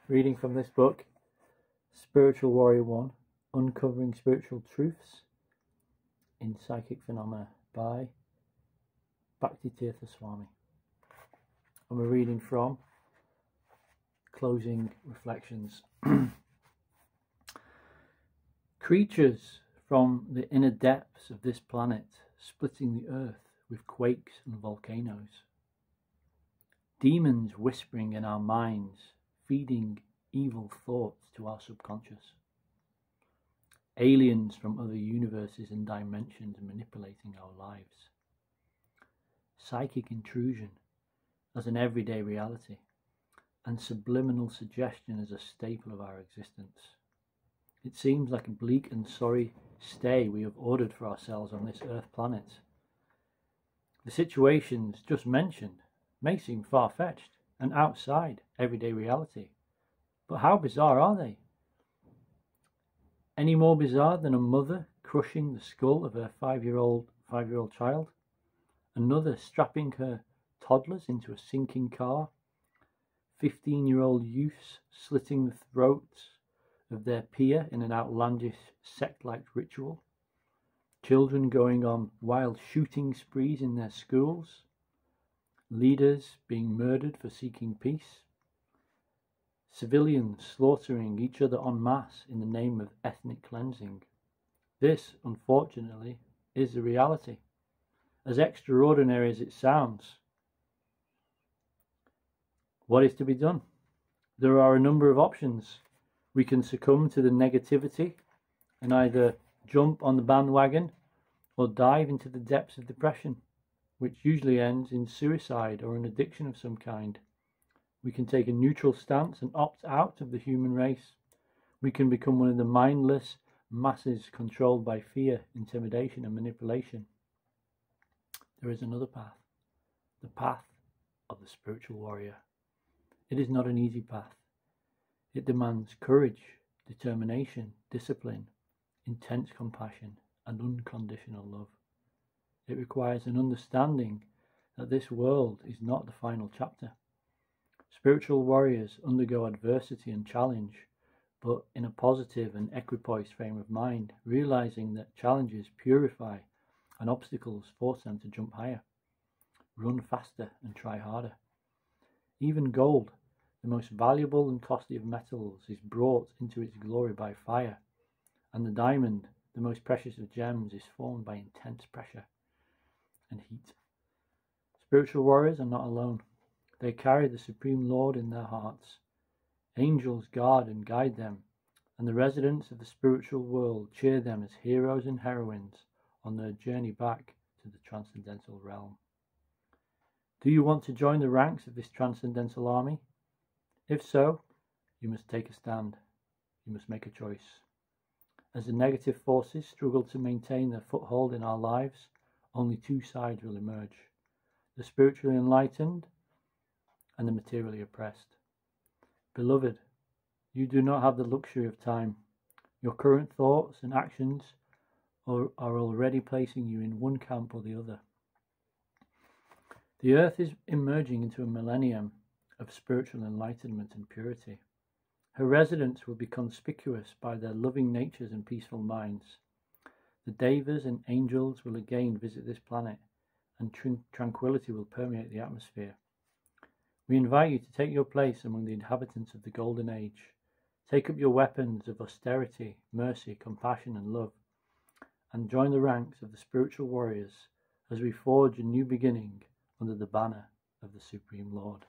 Reading from this book, Spiritual Warrior 1, Uncovering Spiritual Truths in Psychic Phenomena by Bhakti Tirtha Swami. And we're reading from Closing Reflections. Creatures from the inner depths of this planet, splitting the earth with quakes and volcanoes. Demons whispering in our minds, feeding evil thoughts to our subconscious. Aliens from other universes and dimensions manipulating our lives. Psychic intrusion as an everyday reality, and subliminal suggestion as a staple of our existence. It seems like a bleak and sorry stay we have ordered for ourselves on this earth planet. The situations just mentioned may seem far-fetched and outside everyday reality, but how bizarre are they? Any more bizarre than a mother crushing the skull of her five-year-old child, another strapping her toddlers into a sinking car, 15-year-old youths slitting the throats of their peer in an outlandish sect-like ritual, children going on wild shooting sprees in their schools, leaders being murdered for seeking peace, civilians slaughtering each other en masse in the name of ethnic cleansing. This, unfortunately, is the reality, as extraordinary as it sounds. What is to be done? There are a number of options. We can succumb to the negativity and either jump on the bandwagon or dive into the depths of depression, which usually ends in suicide or an addiction of some kind. We can take a neutral stance and opt out of the human race. We can become one of the mindless masses controlled by fear, intimidation, and manipulation. There is another path, the path of the spiritual warrior. It is not an easy path. It demands courage, determination, discipline, intense compassion, and unconditional love. It requires an understanding that this world is not the final chapter. Spiritual warriors undergo adversity and challenge, but in a positive and equipoised frame of mind, realizing that challenges purify and obstacles force them to jump higher, run faster, and try harder. Even gold, the most valuable and costly of metals, is brought into its glory by fire, and the diamond, the most precious of gems, is formed by intense pressure and heat. Spiritual warriors are not alone. They carry the Supreme Lord in their hearts. Angels guard and guide them, and the residents of the spiritual world cheer them as heroes and heroines on their journey back to the transcendental realm. Do you want to join the ranks of this transcendental army? If so, you must take a stand. You must make a choice. As the negative forces struggle to maintain their foothold in our lives, only two sides will emerge: the spiritually enlightened and the materially oppressed. Beloved, you do not have the luxury of time. Your current thoughts and actions are already placing you in one camp or the other. The earth is emerging into a millennium of spiritual enlightenment and purity. Her residents will be conspicuous by their loving natures and peaceful minds. The devas and angels will again visit this planet, and tranquility will permeate the atmosphere. We invite you to take your place among the inhabitants of the Golden Age. Take up your weapons of austerity, mercy, compassion, and love, and join the ranks of the spiritual warriors as we forge a new beginning under the banner of the Supreme Lord.